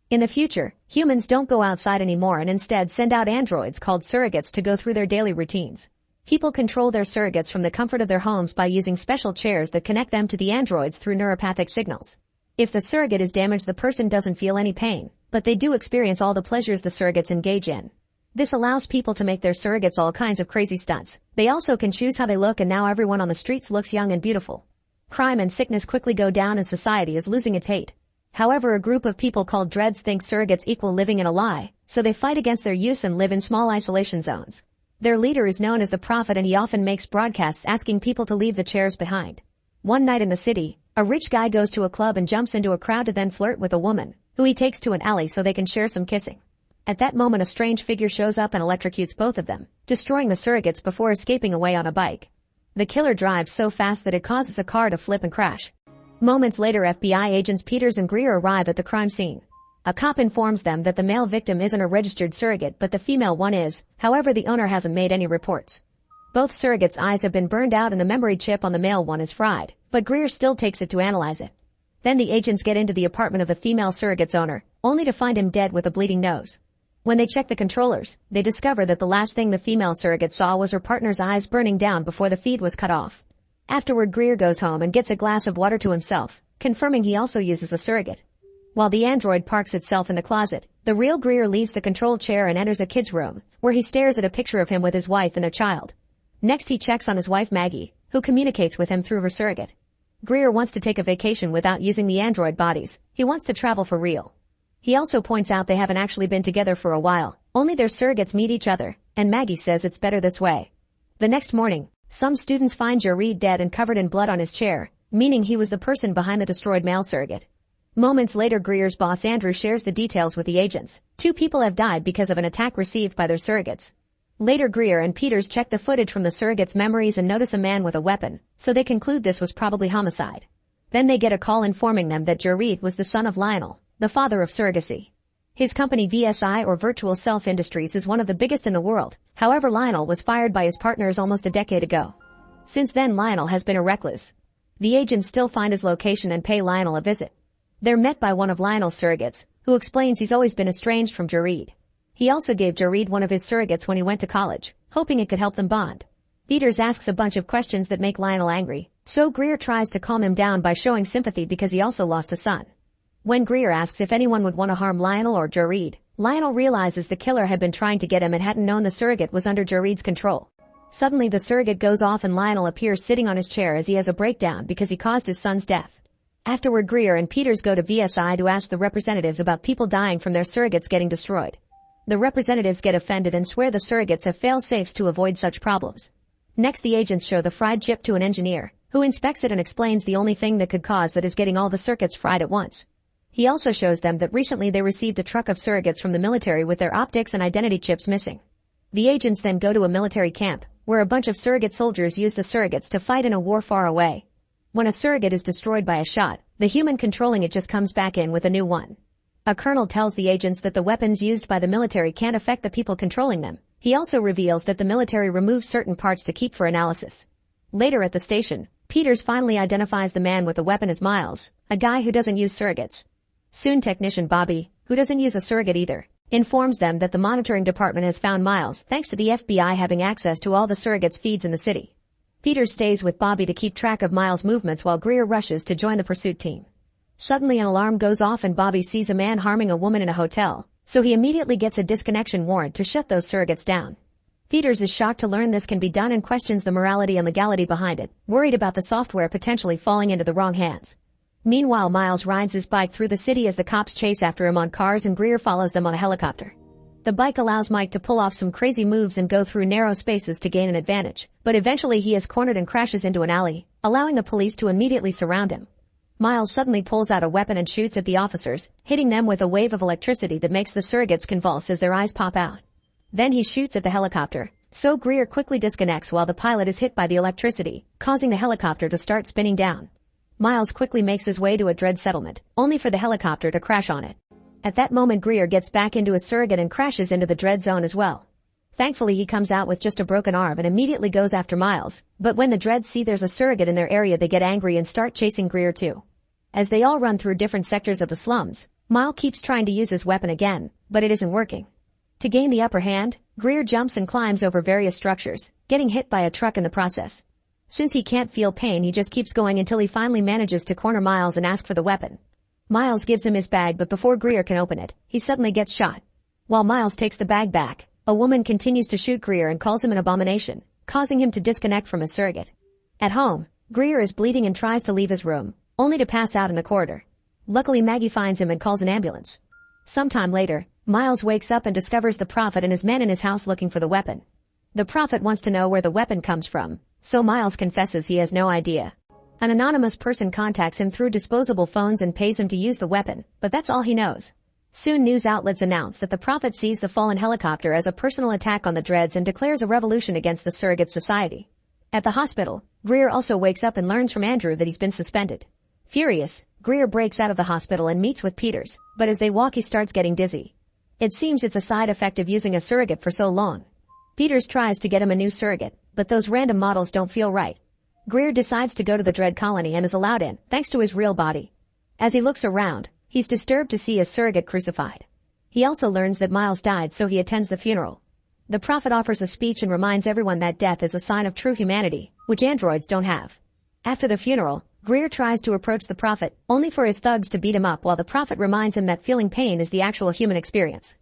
In the future, humans don't go outside anymore and instead send out androids called surrogates to go through their daily routines. People control their surrogates from the comfort of their homes by using special chairs that connect them to the androids through neuropathic signals. If the surrogate is damaged, the person doesn't feel any pain, but they do experience all the pleasures the surrogates engage in. This allows people to make their surrogates all kinds of crazy stunts. They also can choose how they look, and now everyone on the streets looks young and beautiful. Crime and sickness quickly go down and society is losing its hate. However, a group of people called dreads think surrogates equal living in a lie, so they fight against their use and live in small isolation zones. Their leader is known as the Prophet, and he often makes broadcasts asking people to leave the chairs behind. One night in the city, a rich guy goes to a club and jumps into a crowd to then flirt with a woman, who he takes to an alley so they can share some kissing. At that moment, a strange figure shows up and electrocutes both of them, destroying the surrogates before escaping away on a bike. The killer drives so fast that it causes a car to flip and crash. Moments later, FBI agents Peters and Greer arrive at the crime scene. A cop informs them that the male victim isn't a registered surrogate, but the female one is. However, the owner hasn't made any reports. Both surrogates' eyes have been burned out and the memory chip on the male one is fried, but Greer still takes it to analyze it. Then the agents get into the apartment of the female surrogate's owner, only to find him dead with a bleeding nose. When they check the controllers, they discover that the last thing the female surrogate saw was her partner's eyes burning down before the feed was cut off. Afterward, Greer goes home and gets a glass of water to himself, confirming he also uses a surrogate. While the android parks itself in the closet, the real Greer leaves the control chair and enters a kid's room, where he stares at a picture of him with his wife and their child. Next, he checks on his wife Maggie, who communicates with him through her surrogate. Greer wants to take a vacation without using the android bodies. He wants to travel for real. He also points out they haven't actually been together for a while, only their surrogates meet each other, and Maggie says it's better this way. The next morning, some students find Jared dead and covered in blood on his chair, meaning he was the person behind the destroyed male surrogate. Moments later, Greer's boss Andrew shares the details with the agents. 2 people have died because of an attack received by their surrogates. Later, Greer and Peters check the footage from the surrogates' memories and notice a man with a weapon, so they conclude this was probably homicide. Then they get a call informing them that Jared was the son of Lionel, the father of surrogacy. His company VSI, or Virtual Self Industries, is one of the biggest in the world. However, Lionel was fired by his partners almost a decade ago. Since then, Lionel has been a recluse. The agents still find his location and pay Lionel a visit. They're met by one of Lionel's surrogates, who explains he's always been estranged from Jared. He also gave Jared one of his surrogates when he went to college, hoping it could help them bond. Peters asks a bunch of questions that make Lionel angry, so Greer tries to calm him down by showing sympathy because he also lost a son. When Greer asks if anyone would want to harm Lionel or Jared, Lionel realizes the killer had been trying to get him and hadn't known the surrogate was under Jared's control. Suddenly, the surrogate goes off and Lionel appears sitting on his chair as he has a breakdown because he caused his son's death. Afterward, Greer and Peters go to VSI to ask the representatives about people dying from their surrogates getting destroyed. The representatives get offended and swear the surrogates have fail-safes to avoid such problems. Next, the agents show the fried chip to an engineer, who inspects it and explains the only thing that could cause that is getting all the circuits fried at once. He also shows them that recently they received a truck of surrogates from the military with their optics and identity chips missing. The agents then go to a military camp, where a bunch of surrogate soldiers use the surrogates to fight in a war far away. When a surrogate is destroyed by a shot, the human controlling it just comes back in with a new one. A colonel tells the agents that the weapons used by the military can't affect the people controlling them. He also reveals that the military removes certain parts to keep for analysis. Later at the station, Peters finally identifies the man with the weapon as Miles, a guy who doesn't use surrogates. Soon technician Bobby, who doesn't use a surrogate either, informs them that the monitoring department has found Miles thanks to the FBI having access to all the surrogates' feeds in the city. Peters stays with Bobby to keep track of Miles' movements while Greer rushes to join the pursuit team. Suddenly, an alarm goes off and Bobby sees a man harming a woman in a hotel, so he immediately gets a disconnection warrant to shut those surrogates down. Peters is shocked to learn this can be done and questions the morality and legality behind it, worried about the software potentially falling into the wrong hands. Meanwhile, Miles rides his bike through the city as the cops chase after him on cars and Greer follows them on a helicopter. The bike allows Mike to pull off some crazy moves and go through narrow spaces to gain an advantage, but eventually he is cornered and crashes into an alley, allowing the police to immediately surround him. Miles suddenly pulls out a weapon and shoots at the officers, hitting them with a wave of electricity that makes the surrogates convulse as their eyes pop out. Then he shoots at the helicopter, so Greer quickly disconnects while the pilot is hit by the electricity, causing the helicopter to start spinning down. Miles quickly makes his way to a dread settlement, only for the helicopter to crash on it. At that moment, Greer gets back into a surrogate and crashes into the dread zone as well. Thankfully, he comes out with just a broken arm and immediately goes after Miles, but when the dreads see there's a surrogate in their area, they get angry and start chasing Greer too. As they all run through different sectors of the slums, Miles keeps trying to use his weapon again, but it isn't working. To gain the upper hand, Greer jumps and climbs over various structures, getting hit by a truck in the process. Since he can't feel pain, he just keeps going until he finally manages to corner Miles and ask for the weapon. Miles gives him his bag, but before Greer can open it, he suddenly gets shot. While Miles takes the bag back, a woman continues to shoot Greer and calls him an abomination, causing him to disconnect from his surrogate. At home, Greer is bleeding and tries to leave his room, only to pass out in the corridor. Luckily, Maggie finds him and calls an ambulance. Sometime later, Miles wakes up and discovers the Prophet and his men in his house looking for the weapon. The Prophet wants to know where the weapon comes from, so Miles confesses he has no idea. An anonymous person contacts him through disposable phones and pays him to use the weapon, but that's all he knows. Soon news outlets announce that the Prophet sees the fallen helicopter as a personal attack on the Dreads and declares a revolution against the Surrogate Society. At the hospital, Greer also wakes up and learns from Andrew that he's been suspended. Furious, Greer breaks out of the hospital and meets with Peters, but as they walk he starts getting dizzy. It seems it's a side effect of using a surrogate for so long. Peters tries to get him a new surrogate, but those random models don't feel right. Greer decides to go to the Dread colony and is allowed in, thanks to his real body. As he looks around, he's disturbed to see his surrogate crucified. He also learns that Miles died, so he attends the funeral. The Prophet offers a speech and reminds everyone that death is a sign of true humanity, which androids don't have. After the funeral, Greer tries to approach the Prophet, only for his thugs to beat him up while the Prophet reminds him that feeling pain is the actual human experience.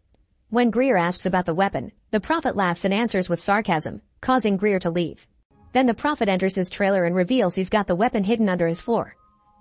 When Greer asks about the weapon, the Prophet laughs and answers with sarcasm, causing Greer to leave. Then the Prophet enters his trailer and reveals he's got the weapon hidden under his floor.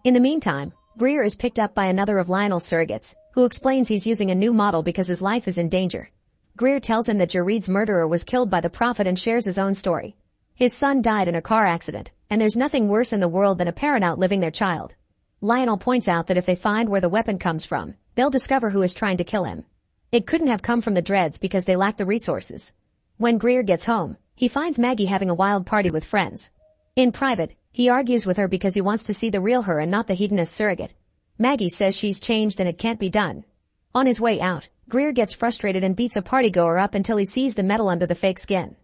In the meantime, Greer is picked up by another of Lionel's surrogates, who explains he's using a new model because his life is in danger. Greer tells him that Jareed's murderer was killed by the Prophet and shares his own story. His son died in a car accident, and there's nothing worse in the world than a parent outliving their child. Lionel points out that if they find where the weapon comes from, they'll discover who is trying to kill him. It couldn't have come from the Dreads because they lack the resources. When Greer gets home, he finds Maggie having a wild party with friends. In private, he argues with her because he wants to see the real her and not the hedonist surrogate. Maggie says she's changed and it can't be done. On his way out, Greer gets frustrated and beats a partygoer up until he sees the metal under the fake skin.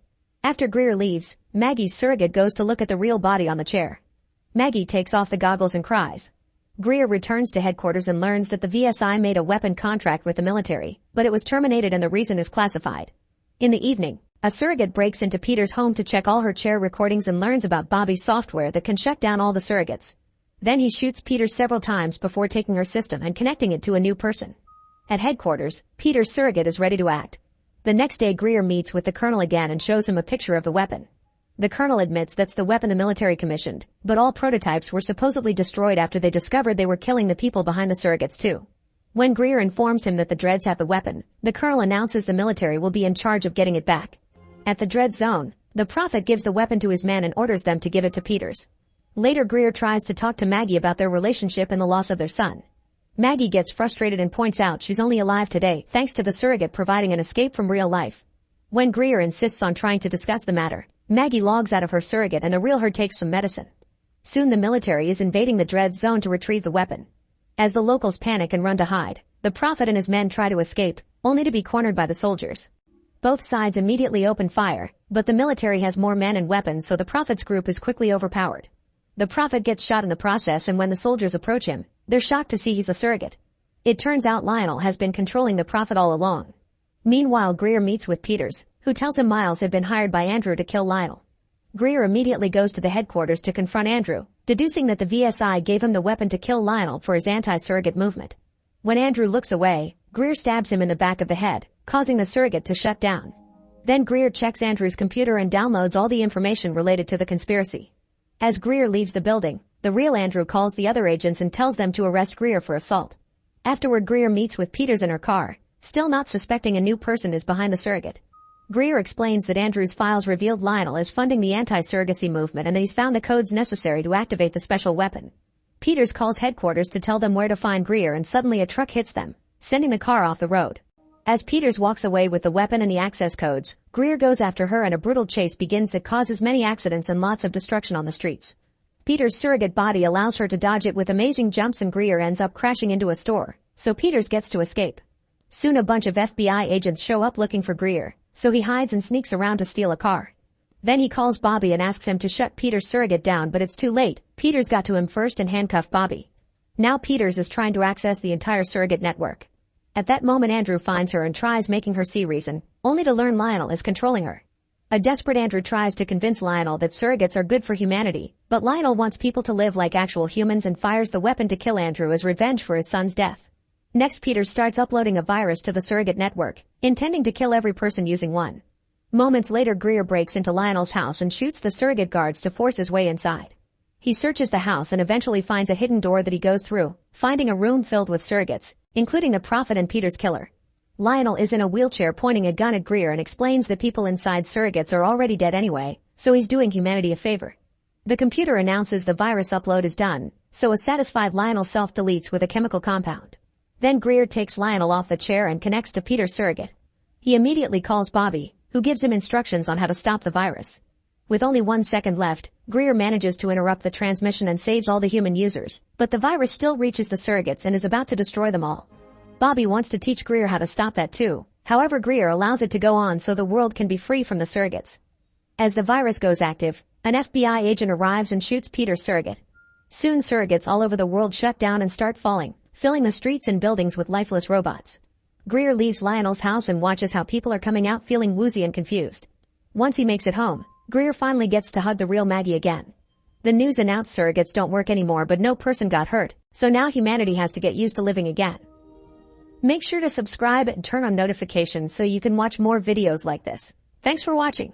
After Greer leaves, Maggie's surrogate goes to look at the real body on the chair. Maggie takes off the goggles and cries. Greer returns to headquarters and learns that the VSI made a weapon contract with the military, but it was terminated and the reason is classified. In the evening, a surrogate breaks into Peter's home to check all her chair recordings and learns about Bobby's software that can shut down all the surrogates. Then he shoots Peter several times before taking her system and connecting it to a new person. At headquarters, Peter's surrogate is ready to act. The next day Greer meets with the colonel again and shows him a picture of the weapon. The colonel admits that's the weapon the military commissioned, but all prototypes were supposedly destroyed after they discovered they were killing the people behind the surrogates too. When Greer informs him that the Dreads have the weapon, the colonel announces the military will be in charge of getting it back. At the Dread zone, the Prophet gives the weapon to his men and orders them to give it to Peters. Later Greer tries to talk to Maggie about their relationship and the loss of their son. Maggie gets frustrated and points out she's only alive today thanks to the surrogate providing an escape from real life. When Greer insists on trying to discuss the matter, Maggie logs out of her surrogate and the real her takes some medicine. Soon the military is invading the Dread zone to retrieve the weapon. As the locals panic and run to hide, the Prophet and his men try to escape, only to be cornered by the soldiers. Both sides immediately open fire, but the military has more men and weapons, so the Prophet's group is quickly overpowered. The Prophet gets shot in the process, and when the soldiers approach him, they're shocked to see he's a surrogate. It turns out Lionel has been controlling the Prophet all along. Meanwhile Greer meets with Peters, who tells him Miles had been hired by Andrew to kill Lionel. Greer immediately goes to the headquarters to confront Andrew, deducing that the VSI gave him the weapon to kill Lionel for his anti-surrogate movement. When Andrew looks away, Greer stabs him in the back of the head, causing the surrogate to shut down. Then Greer checks Andrew's computer and downloads all the information related to the conspiracy. As Greer leaves the building, the real Andrew calls the other agents and tells them to arrest Greer for assault. Afterward Greer meets with Peters in her car, still not suspecting a new person is behind the surrogate. Greer explains that Andrew's files revealed Lionel is funding the anti-surrogacy movement and that he's found the codes necessary to activate the special weapon. Peters calls headquarters to tell them where to find Greer, and suddenly a truck hits them, sending the car off the road. As Peters walks away with the weapon and the access codes, Greer goes after her and a brutal chase begins that causes many accidents and lots of destruction on the streets. Peters' surrogate body allows her to dodge it with amazing jumps, and Greer ends up crashing into a store, so Peters gets to escape. Soon a bunch of FBI agents show up looking for Greer, so he hides and sneaks around to steal a car. Then he calls Bobby and asks him to shut Peters' surrogate down, but it's too late. Peters got to him first and handcuffed Bobby. Now Peters is trying to access the entire surrogate network. At that moment Andrew finds her and tries making her see reason, only to learn Lionel is controlling her. A desperate Andrew tries to convince Lionel that surrogates are good for humanity, but Lionel wants people to live like actual humans and fires the weapon to kill Andrew as revenge for his son's death. Next Peters starts uploading a virus to the surrogate network, intending to kill every person using one. Moments later Greer breaks into Lionel's house and shoots the surrogate guards to force his way inside. He searches the house and eventually finds a hidden door that he goes through, finding a room filled with surrogates, including the Prophet and Peter's killer. Lionel is in a wheelchair pointing a gun at Greer and explains that people inside surrogates are already dead anyway, so he's doing humanity a favor. The computer announces the virus upload is done, so a satisfied Lionel self-deletes with a chemical compound. Then Greer takes Lionel off the chair and connects to Peter's surrogate. He immediately calls Bobby, who gives him instructions on how to stop the virus. With only 1 second left, Greer manages to interrupt the transmission and saves all the human users, but the virus still reaches the surrogates and is about to destroy them all. Bobby wants to teach Greer how to stop that too, however Greer allows it to go on so the world can be free from the surrogates. As the virus goes active, an FBI agent arrives and shoots Peter's surrogate. Soon surrogates all over the world shut down and start falling, filling the streets and buildings with lifeless robots. Greer leaves Lionel's house and watches how people are coming out feeling woozy and confused. Once he makes it home, Greer finally gets to hug the real Maggie again. The news announced surrogates don't work anymore, but no person got hurt, so now humanity has to get used to living again. Make sure to subscribe and turn on notifications so you can watch more videos like this. Thanks for watching.